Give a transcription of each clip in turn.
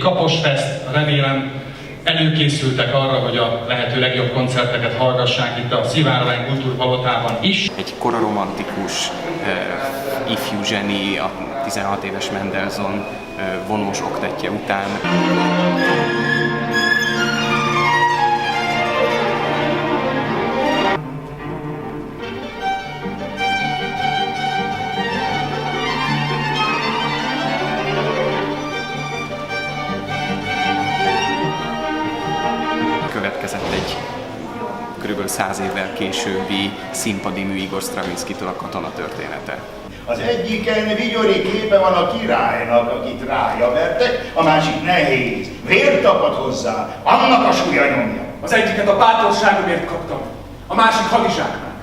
Kaposfest, remélem előkészültek arra, hogy a lehető legjobb koncerteket hallgassák itt a Szivárvány Kultúrpalotában is. Egy koraromantikus, ifjú zseni, a 16 éves Mendelssohn vonós oktettje után. Következett egy kb. 100 évvel későbbi színpadi mű Igor Stravinszkitől a Katona története. Az egyiken vigyori képe van a királynak, akit rája vertek, a másik nehéz, vért tapad hozzá, annak a súlya nyomja. Az egyiket a bátorságomért kaptam, a másik hadizsáknak.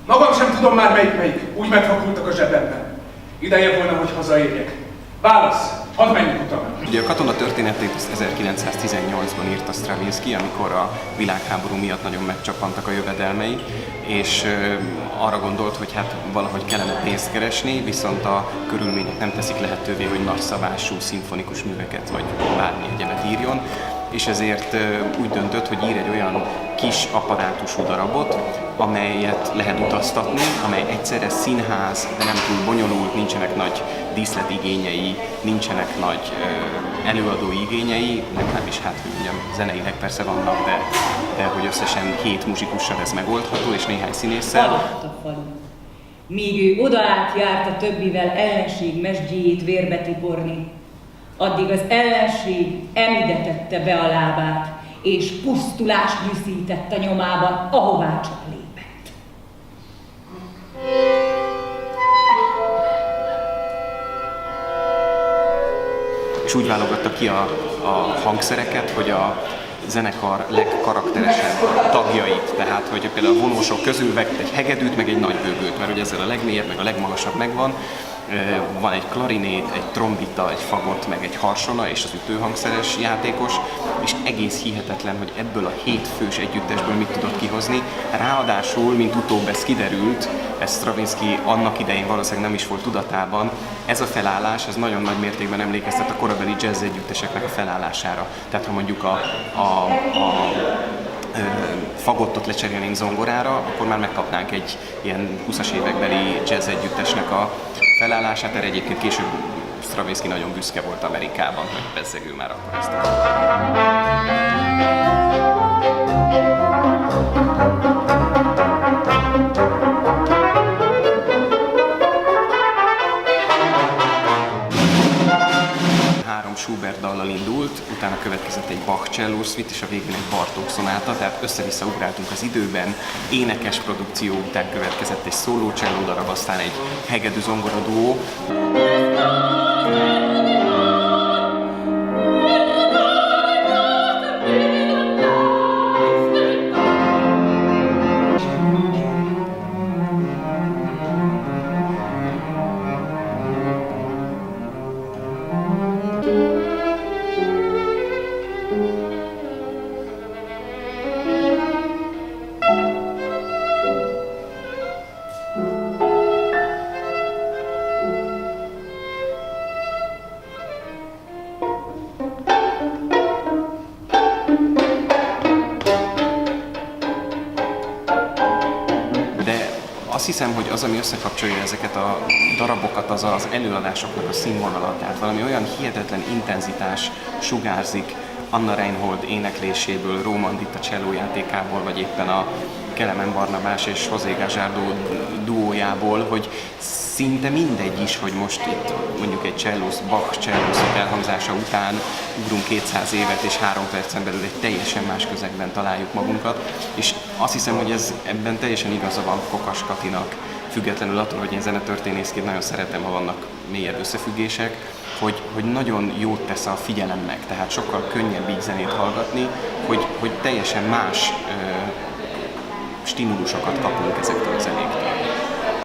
Magam sem tudom már melyik, úgy megfakultak a zsebemben. Ideje volna, hogy hazaérjek. Válasz, hadd menjünk utána. Ugye a Katona történetét 1918-ban írta Stravinszky, amikor a világháború miatt nagyon megcsappantak a jövedelmei, és arra gondolt, hogy hát valahogy kellene pénzt keresni, viszont a körülmények nem teszik lehetővé, hogy nagyszabású szimfonikus műveket vagy bármi egyebet írjon, és ezért úgy döntött, hogy ír egy olyan kis apparátusú darabot, amelyet lehet utaztatni, amely egyszerre színház, de nem túl bonyolult, nincsenek nagy díszletigényei, nincsenek nagy előadó igényei, legalábbis hát, hogy mondjam, zeneileg persze vannak, de hogy összesen 7 muzsikussal ez megoldható, és néhány színésszel. Haladt a falu. Míg ő odaállt járt a többivel ellenség mesdjéjét vérbe tiporni, addig az ellenség emide tette be a lábát, és pusztulást nyűszített a nyomában, ahová csak lépett. És úgy válogatta ki a hangszereket, hogy a zenekar legkarakteresebb tagjait, tehát hogy például a vonósok közül vett egy hegedűt, meg egy nagybőgőt, mert ugye ezzel a legmélyebb, meg a legmagasabb megvan. Van egy klarinét, egy trombita, egy fagott, meg egy harsona és az ütőhangszeres játékos, és egész hihetetlen, hogy ebből a 7 fős együttesből mit tudott kihozni. Ráadásul, mint utóbb ez kiderült, ez Stravinszky annak idején valószínűleg nem is volt tudatában, ez a felállás, ez nagyon nagy mértékben emlékeztet a korabeli jazz együtteseknek a felállására. Tehát ha mondjuk a fagottot lecserélnénk zongorára, akkor már megkapnánk egy ilyen 20-as évekbeli jazz együttesnek a felállását. Erre egyébként később Stravinszky nagyon büszke volt Amerikában, hogy bezzeg ő már akkor ezt Schubert dallal indult, utána következett egy Bach cello suite, és a végén egy Bartók szonáta, tehát össze-vissza ugráltunk az időben. Énekes produkció után következett egy szóló cello darab, aztán egy hegedű zongora duó. Azt hiszem, hogy az, ami összekapcsolja ezeket a darabokat, az az előadásoknak a színvonala. Tehát valami olyan hihetetlen intenzitás sugárzik Anna Reinhold énekléséből, Róman Ditta csellójátékából, vagy éppen a Kelemen Barnabás és José Gajardo duójából, hogy szinte mindegy is, hogy most itt mondjuk egy Bach cellusz elhangzása után ugrunk 200 évet, és 3 percen belül egy teljesen más közegben találjuk magunkat. És azt hiszem, hogy ebben teljesen igaza van Kokas Katinak, függetlenül attól, hogy én zenetörténészként nagyon szeretem, ha vannak mélyebb összefüggések, hogy nagyon jót tesz a figyelemnek, tehát sokkal könnyebb így zenét hallgatni, hogy teljesen más stimulusokat kapunk ezektől a zenéktől.